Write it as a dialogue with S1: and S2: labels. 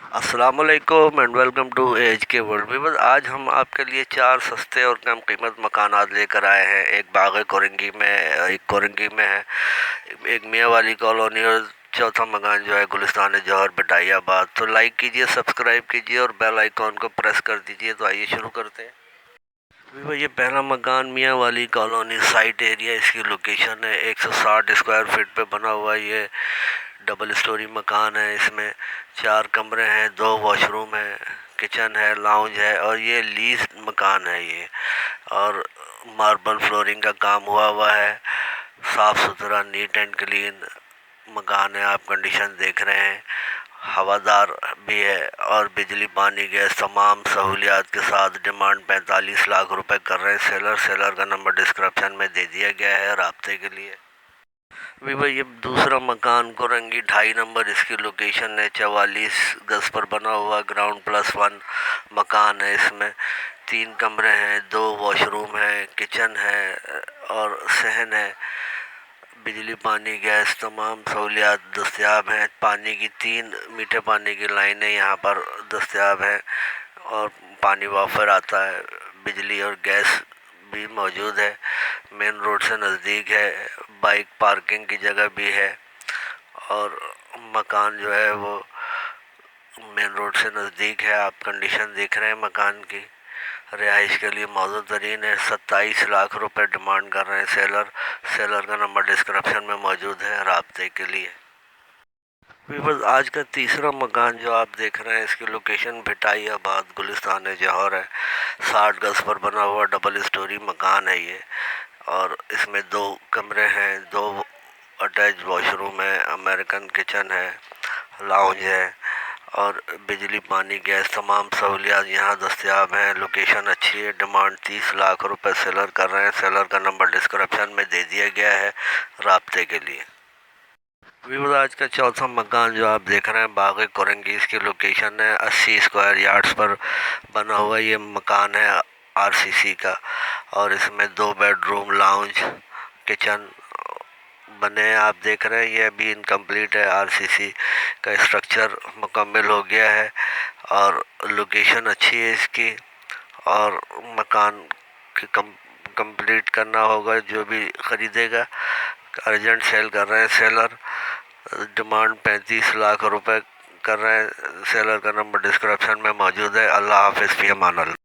S1: السلام علیکم and welcome to age کے ورلڈ ویور۔ آج ہم آپ کے لیے 4 سستے اور کم قیمت مکانات لے کر آئے ہیں۔ ایک باغ کورنگی میں، ایک کورنگی میں ہے، ایک میاں والی کالونی، اور چوتھا مکان جو ہے گلستان جوہر بٹائی آباد۔ تو لائک کیجئے، سبسکرائب کیجئے اور بیل آئیکن کو پریس کر دیجئے۔ تو آئیے شروع کرتے ہیں۔ یہ پہلا مکان میاں والی کالونی سائٹ ایریا، اس کی لوکیشن ہے 160 اسکوائر فٹ پہ بنا ہوا۔ یہ ڈبل اسٹوری مکان ہے، اس میں 4 کمرے ہیں، 2 واش روم ہیں، کچن ہے، لاؤنج ہے، اور یہ لیز مکان ہے یہ، اور ماربل فلورنگ کا کام ہوا ہے، صاف ستھرا نیٹ اینڈ کلین مکان ہے۔ آپ کنڈیشن دیکھ رہے ہیں، ہوادار بھی ہے، اور بجلی پانی گیس تمام سہولیات کے ساتھ۔ ڈیمانڈ 45 لاکھ روپے کر رہے ہیں سیلر کا نمبر ڈسکرپشن میں دے دیا گیا ہے رابطے کے لیے۔ یہ دوسرا مکان کورنگی 2.5 نمبر، اس کی لوکیشن ہے 44 گز پر بنا ہوا گراؤنڈ پلس 1 مکان ہے۔ اس میں 3 کمرے ہیں، 2 واش روم ہیں، کچن ہے اور صحن ہے۔ بجلی پانی گیس تمام سہولیات دستیاب ہیں۔ پانی کی 3 میٹھے پانی کی لائنیں یہاں پر دستیاب ہیں، اور پانی وافر آتا ہے۔ بجلی اور گیس بھی موجود ہے، مین روڈ سے نزدیک ہے، بائک پارکنگ کی جگہ بھی ہے، اور مکان جو ہے وہ مین روڈ سے نزدیک ہے۔ آپ کنڈیشن دیکھ رہے ہیں مکان کی، رہائش کے لیے موزوں ترین ہے۔ 27 لاکھ روپے ڈیمانڈ کر رہے ہیں سیلر کا نمبر ڈسکرپشن میں موجود ہے رابطے کے لیے۔ آج کا تیسرا مکان جو آپ دیکھ رہے ہیں، اس کی لوکیشن بٹائی آباد گلستان جوہر ہے۔ 60 گز پر بنا ہوا ڈبل اسٹوری مکان ہے یہ، اور اس میں 2 کمرے ہیں، 2 اٹیچ واش روم ہے، امریکن کچن ہے، لاؤنج ہے، اور بجلی پانی گیس تمام سہولیات یہاں دستیاب ہیں۔ لوکیشن اچھی ہے۔ ڈیمانڈ 30 لاکھ روپے سیلر کر رہے ہیں۔ سیلر کا نمبر ڈسکرپشن میں دے دیا گیا ہے رابطے کے لیے۔ آج کا چوتھا مکان جو آپ دیکھ رہے ہیں باغ کورنگی، اس کی لوکیشن ہے 80 اسکوائر یارڈز پر بنا ہوا یہ مکان ہے RCC کا، اور اس میں 2 بیڈ روم، لاؤنج، کچن بنے ہیں۔ آپ دیکھ رہے ہیں یہ ابھی انکمپلیٹ ہے، RCC کا اسٹرکچر مکمل ہو گیا ہے، اور لوکیشن اچھی ہے اس کی، اور مکان کمپلیٹ کرنا ہوگا جو بھی خریدے گا۔ ارجنٹ سیل کر رہے ہیں سیلر، ڈیمانڈ 35 لاکھ روپے کر رہے ہیں۔ سیلر کا نمبر ڈسکرپشن میں موجود ہے۔ اللہ حافظ، فی امان اللہ۔